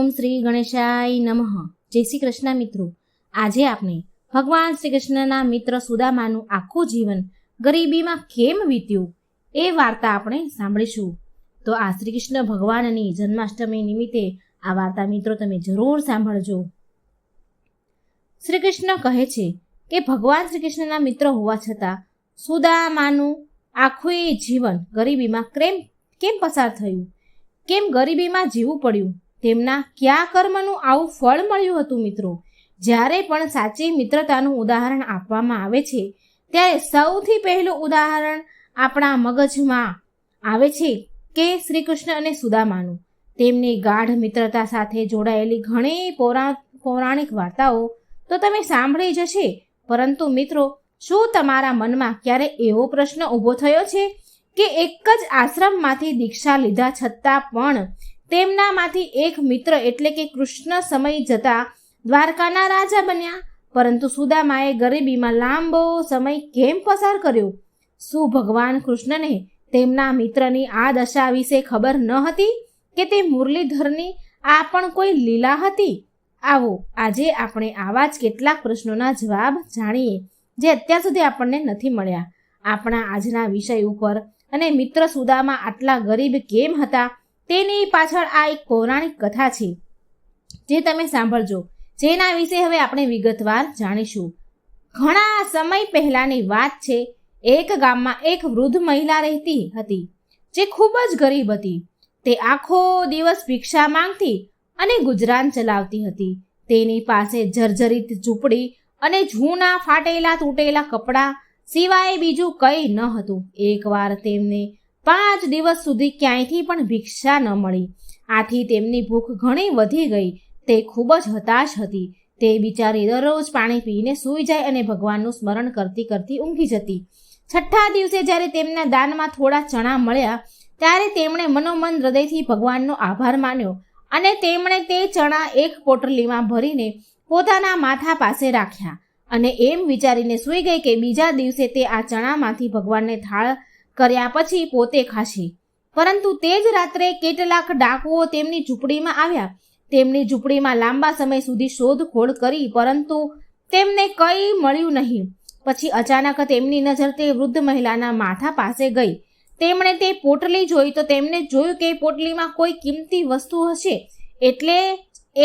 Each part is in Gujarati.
ઓમ શ્રી ગણેશાય નમઃ. જય શ્રી કૃષ્ણ મિત્રો. આજે આપણે ભગવાન શ્રી કૃષ્ણના મિત્ર સુદામાનું આખું જીવન ગરીબીમાં કેમ વીત્યું એ વાર્તા આપણે સાંભળીશું. તો આ શ્રી કૃષ્ણ ભગવાનની જન્માષ્ટમી નિમિત્તે આ વાર્તા મિત્રો તમે જરૂર સાંભળજો. શ્રી કૃષ્ણ કહે છે કે ભગવાન શ્રી કૃષ્ણના મિત્ર હોવા છતાં સુદામાનું આખું જીવન ગરીબીમાં કેમ પસાર થયું, કેમ ગરીબીમાં જીવવું પડ્યું, તેમના કયા કર્મનું આવું ફળ મળ્યું હતું. મિત્રો, જ્યારે પણ સાચી મિત્રતાનું ઉદાહરણ આપવામાં આવે છે ત્યારે સૌથી પહેલું ઉદાહરણ આપણા મગજમાં આવે છે કે શ્રી કૃષ્ણ અને સુદામાનું. તેમની ગાઢ મિત્રતા સાથે જોડાયેલી ઘણી પૌરાણિક વાર્તાઓ તો તમે સાંભળી જ હશે, પરંતુ મિત્રો, શું તમારા મનમાં ક્યારે એવો પ્રશ્ન ઊભો થયો છે કે એક જ આશ્રમમાંથી દીક્ષા લીધા છતાં પણ તેમનામાંથી એક મિત્ર એટલે કે કૃષ્ણ સમય જતા દ્વારકાના રાજા બન્યા, પરંતુ સુદામાએ ગરીબીમાં લાંબો સમય કેમ પસાર કર્યો? શું ભગવાન કૃષ્ણને તેમના મિત્રની આ દશા વિશે ખબર ન હતી કે તે મુરલીધરની આ પણ કોઈ લીલા હતી? આવો આજે આપણે આવા જ કેટલાક પ્રશ્નોના જવાબ જાણીએ જે અત્યાર સુધી આપણને નથી મળ્યા આપણા આજના વિષય ઉપર. અને મિત્ર સુદામા આટલા ગરીબ કેમ હતા તેની પાછળ આ એક પૌરાણિક કથા છે જે તમે સાંભળજો, જેના વિશે હવે આપણે વિગતવાર જાણીશું. ઘણા સમય પહેલાની વાત છે. એક ગામમાં એક વૃદ્ધ મહિલા રહેતી હતી જે ખૂબ જ ગરીબ હતી. તે આખો દિવસ ભિક્ષા માંગતી અને ગુજરાન ચલાવતી હતી. તેની પાસે જર્જરિત ઝૂંપડી અને જૂના ફાટેલા તૂટેલા કપડાં સિવાય બીજું કંઈ ન હતું. એકવાર તેમને 5 દિવસ સુધી ક્યાંયથી પણ ભિક્ષા ન મળી. આથી તેમની ભૂખ ઘણી વધી ગઈ. તે ખૂબ જ હતાશ હતી. તે બિચારી દરરોજ પાણી પીને સૂઈ જાય અને ભગવાનનું સ્મરણ કરતી કરતી ઊંઘી જતી. 6થા દિવસે જ્યારે તેમના દાનમાં થોડા ચણા મળ્યા ત્યારે તેમણે મનોમન હૃદયથી ભગવાનનો આભાર માન્યો અને તેમણે તે ચણા એક પોટલીમાં ભરીને પોતાના માથા પાસે રાખ્યા અને એમ વિચારીને સૂઈ ગઈ કે બીજા દિવસે તે આ ચણામાંથી ભગવાનને થાળ કર્યા પછી પોતે ખાશે. પરંતુ તે જ રાત્રે કેટલાક ડાકુઓ તેમની ઝૂંપડીમાં આવ્યા. તેમની ઝૂંપડીમાં લાંબા સમય સુધી શોધખોળ કરી, પરંતુ તેમને કંઈ મળ્યું નહીં. પછી અચાનક તેમની નજર તે વૃદ્ધ મહિલાના માથા પાસે ગઈ. તેમણે તે પોટલી જોઈ તો તેમને જોયું કે પોટલીમાં કોઈ કિંમતી વસ્તુ હશે, એટલે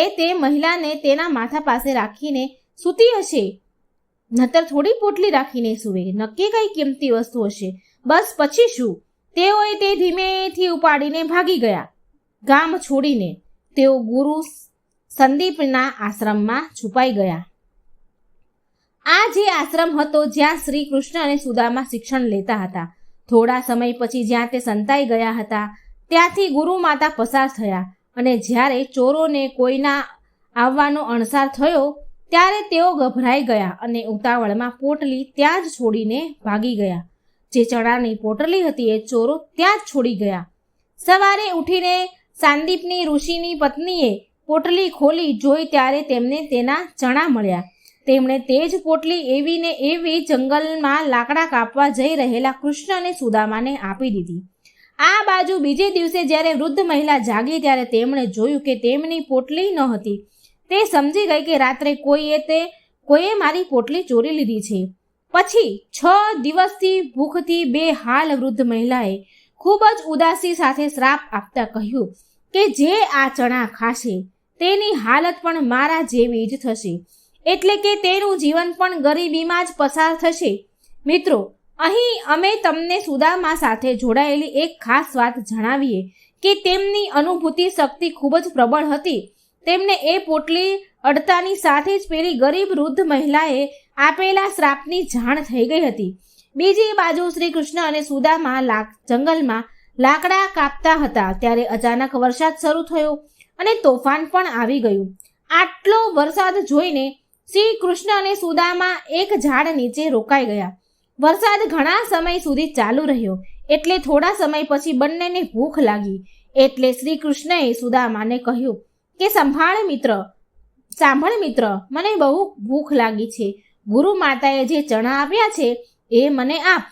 એ તે મહિલાને તેના માથા પાસે રાખીને સૂતી હશે. નતર થોડી પોટલી રાખીને સૂવે, નક્કી કઈ કિંમતી વસ્તુ હશે. બસ પછી શું, તેઓએ તે ધીમેથી ઉપાડીને ભાગી ગયા. ગામ છોડીને તેઓ ગુરુ સંદીપના આશ્રમમાં છુપાઈ ગયા. આ જે આશ્રમ હતો જ્યાં શ્રી કૃષ્ણ અને સુદામા શિક્ષણ લેતા હતા. થોડા સમય પછી જ્યાં તે સંતાઈ ગયા હતા ત્યાંથી ગુરુ માતા પસાર થયા અને જ્યારે ચોરોને કોઈના આવવાનો અણસાર થયો ત્યારે તેઓ ગભરાઈ ગયા અને ઉતાવળમાં પોટલી ત્યાં જ છોડીને ભાગી ગયા. જે ચણાની પોટલી હતી એ ચોરો ત્યાં જ છોડી ગયા. સવારે ઉઠીને સાંદીપની ઋષિની પત્નીએ પોટલી ખોલી જોઈ ત્યારે તેમને તેના ચણા મળ્યા. તેમણે તે જ પોટલી એવી ને એવી જંગલમાં લાકડા કાપવા જઈ રહેલા કૃષ્ણ અને સુદામાને આપી દીધી. આ બાજુ બીજે દિવસે જ્યારે વૃદ્ધ મહિલા જાગી ત્યારે તેમણે જોયું કે તેમની પોટલી ન હતી. તે સમજી ગઈ કે રાત્રે કોઈએ મારી પોટલી ચોરી લીધી છે. પછી 6 દિવસથી ભૂખથી બેહાલ વૃદ્ધ મહિલાએ ખૂબ જ ઉદાસી સાથે શ્રાપ આપતા કહ્યું કે જે આ ચણા ખાશે તેની હાલત પણ મારા જેવી જ થશે, એટલે કે તેનું જીવન પણ ગરીબીમાં જ પસાર થશે. મિત્રો, અહીં અમે તમને સુદામા સાથે જોડાયેલી એક ખાસ વાત જણાવીએ કે તેમની અનુભૂતિ શક્તિ ખૂબ જ પ્રબળ હતી. તેમને એ પોટલી અડતાની સાથે જ પેલી ગરીબ વૃદ્ધ મહિલાએ આપેલા શ્રાપની જાણ થઈ ગઈ હતી. બીજી બાજુ શ્રી કૃષ્ણ અને સુદામા જંગલમાં લાકડા કાપતા હતા ત્યારે અચાનક વરસાદ શરૂ થયો અને તોફાન પણ આવી ગયું. આટલો વરસાદ જોઈને શ્રી કૃષ્ણ અને સુદામા એક ઝાડ નીચે રોકાઈ ગયા. વરસાદ ઘણા સમય સુધી ચાલુ રહ્યો એટલે થોડા સમય પછી બંનેને ભૂખ લાગી. એટલે શ્રી કૃષ્ણએ સુદામાને કહ્યું કે સાંભળ મિત્ર, મને બહુ ભૂખ લાગી છે. ગુરુ માતાએ જે ચણા આપ્યા છે એ મને આપ.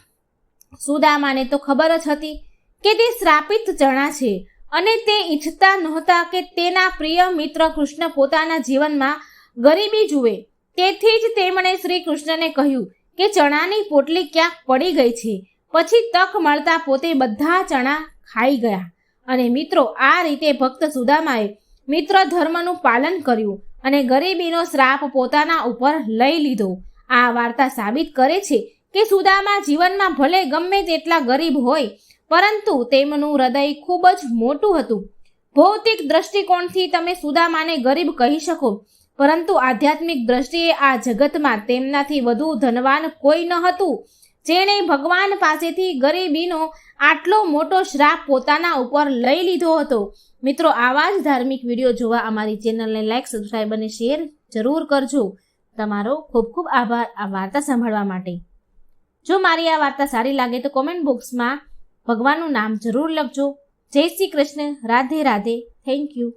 સુદામાને તો ખબર જ હતી કે તે શ્રાપિત ચણા છે અને તે ઈચ્છતા નહોતા કે તેના પ્રિય મિત્ર કૃષ્ણ પોતાના જીવનમાં ગરીબી જુએ. તેથી જ તેમણે શ્રી કૃષ્ણને કહ્યું કે ચણાની પોટલી ક્યાંક પડી ગઈ છે. પછી તક મળતા પોતે બધા ચણા ખાઈ ગયા. અને મિત્રો, આ રીતે ભક્ત સુદામાએ મિત્ર ધર્મનું પાલન કર્યું અને ગરીબીનો શ્રાપ પોતાના ઉપર લઈ લીધો. આ વાર્તા સાબિત કરે છે કે સુદામા જીવનમાં ભલે ગમે તેટલા ગરીબ હોય, પરંતુ તેમનું હૃદય ખૂબ જ મોટું હતું. ભૌતિક દ્રષ્ટિકોણથી તમે સુદામાને ગરીબ કહી શકો, પરંતુ આધ્યાત્મિક દ્રષ્ટિએ આ જગતમાં તેમનાથી વધુ ધનવાન કોઈ ન હતું, જેણે ભગવાન પાસેથી ગરીબીનો આટલો મોટો શ્રાપ પોતાના ઉપર લઈ લીધો હતો. મિત્રો, આવા જ ધાર્મિક વિડીયો જોવા અમારી ચેનલને લાઈક, સબસ્ક્રાઈબ અને શેર જરૂર કરજો. તમારો ખૂબ ખૂબ આભાર આ વાર્તા સાંભળવા માટે. જો મારી આ વાર્તા સારી લાગે તો કોમેન્ટ બોક્સમાં ભગવાનનું નામ જરૂર લખજો. જય શ્રી કૃષ્ણ. રાધે રાધે. Thank you.